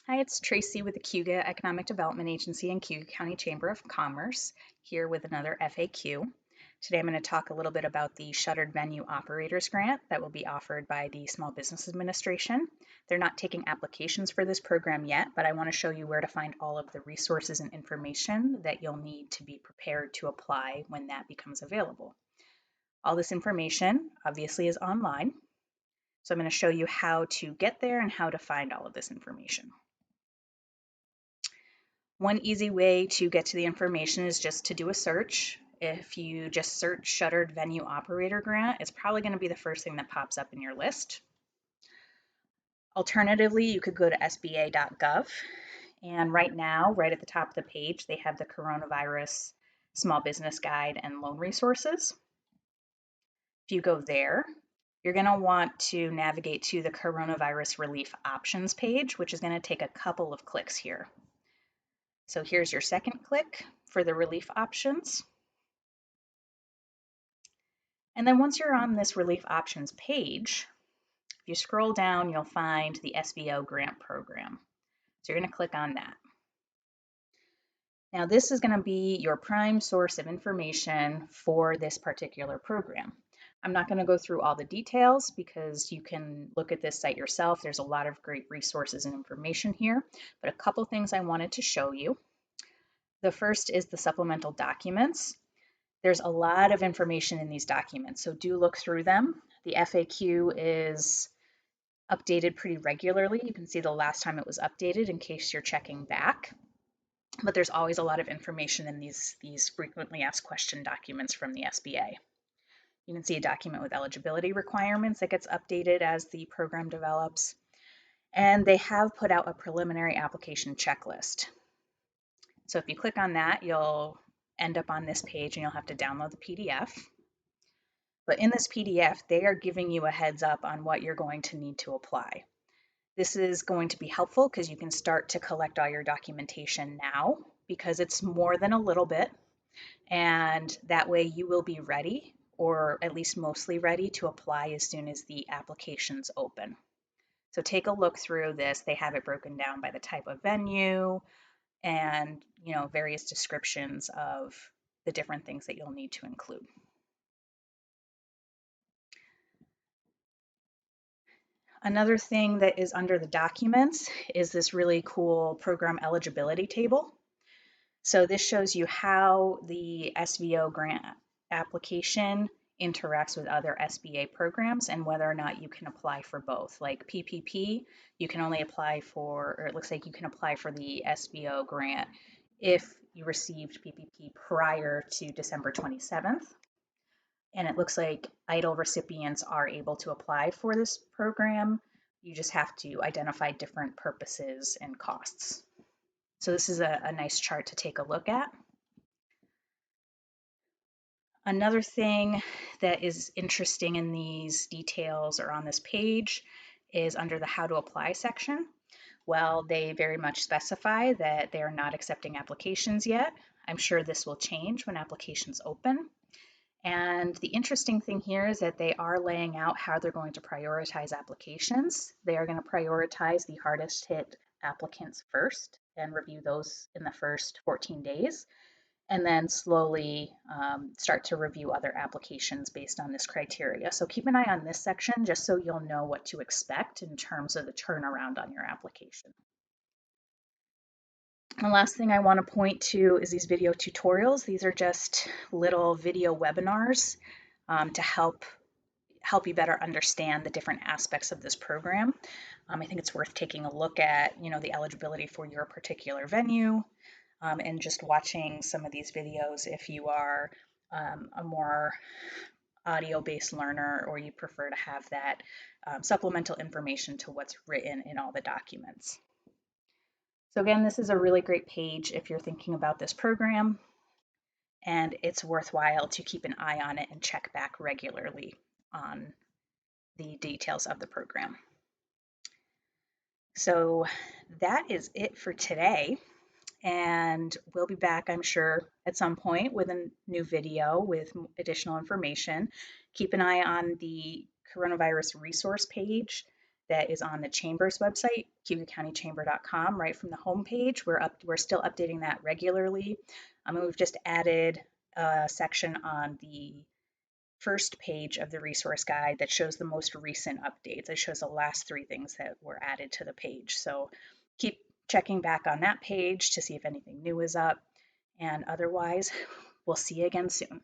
Hi, it's Tracy with the Cayuga Economic Development Agency and Cayuga County Chamber of Commerce, here with another FAQ. Today I'm going to talk a little bit about the Shuttered Venue Operators Grant that will be offered by the Small Business Administration. They're not taking applications for this program yet, but I want to show you where to find all of the resources and information that you'll need to be prepared to apply when that becomes available. All this information obviously is online, so I'm going to show you how to get there and how to find all of this information. One easy way to get to the information is just to do a search. If you just search Shuttered Venue Operator Grant, it's probably going to be the first thing that pops up in your list. Alternatively, you could go to sba.gov, and right now, right at the top of the page, they have the Coronavirus Small Business Guide and Loan Resources. If you go there, you're going to want to navigate to the Coronavirus Relief Options page, which is going to take a couple of clicks here. So here's your second click for the relief options. And then once you're on this relief options page, if you scroll down, you'll find the SVO grant program. So you're going to click on that. Now this is going to be your prime source of information for this particular program. I'm not going to go through all the details because you can look at this site yourself. There's a lot of great resources and information here, but a couple things I wanted to show you. The first is the supplemental documents. There's a lot of information in these documents, so do look through them. The FAQ is updated pretty regularly. You can see the last time it was updated in case you're checking back. But there's always a lot of information in these frequently asked question documents from the SBA. You can see a document with eligibility requirements that gets updated as the program develops. And they have put out a preliminary application checklist. So if you click on that, you'll end up on this page and you'll have to download the PDF. But in this PDF, they are giving you a heads up on what you're going to need to apply. This is going to be helpful because you can start to collect all your documentation now because it's more than a little bit. And that way you will be ready, or at least mostly ready, to apply as soon as the applications open. So take a look through this. They have it broken down by the type of venue and various descriptions of the different things that you'll need to include. Another thing that is under the documents is this really cool program eligibility table. So this shows you how the SVO grant application interacts with other SBA programs and whether or not you can apply for both. Like PPP, you can only apply for, or it looks like you can apply for the SVO grant if you received PPP prior to December 27th. And it looks like EIDL recipients are able to apply for this program. You just have to identify different purposes and costs. So this is a nice chart to take a look at. Another thing that is interesting in these details or on this page is under the how to apply section. Well, they very much specify that they are not accepting applications yet. I'm sure this will change when applications open. And the interesting thing here is that they are laying out how they're going to prioritize applications. They are going to prioritize the hardest hit applicants first and review those in the first 14 days, and then slowly start to review other applications based on this criteria. So keep an eye on this section just so you'll know what to expect in terms of the turnaround on your application. The last thing I want to point to is these video tutorials. These are just little video webinars to help you better understand the different aspects of this program. I think it's worth taking a look at, the eligibility for your particular venue, and just watching some of these videos if you are a more audio-based learner or you prefer to have that supplemental information to what's written in all the documents. So again, this is a really great page if you're thinking about this program, and it's worthwhile to keep an eye on it and check back regularly on the details of the program. So that is it for today, and we'll be back, I'm sure, at some point with a new video with additional information. Keep an eye on the coronavirus resource page that is on the Chamber's website CuyaCountyChamber.com right from the homepage. We're still updating that regularly. And we've just added a section on the first page of the resource guide that shows the most recent updates. It shows the last 3 things that were added to the page. So keep checking back on that page to see if anything new is up. And otherwise, we'll see you again soon.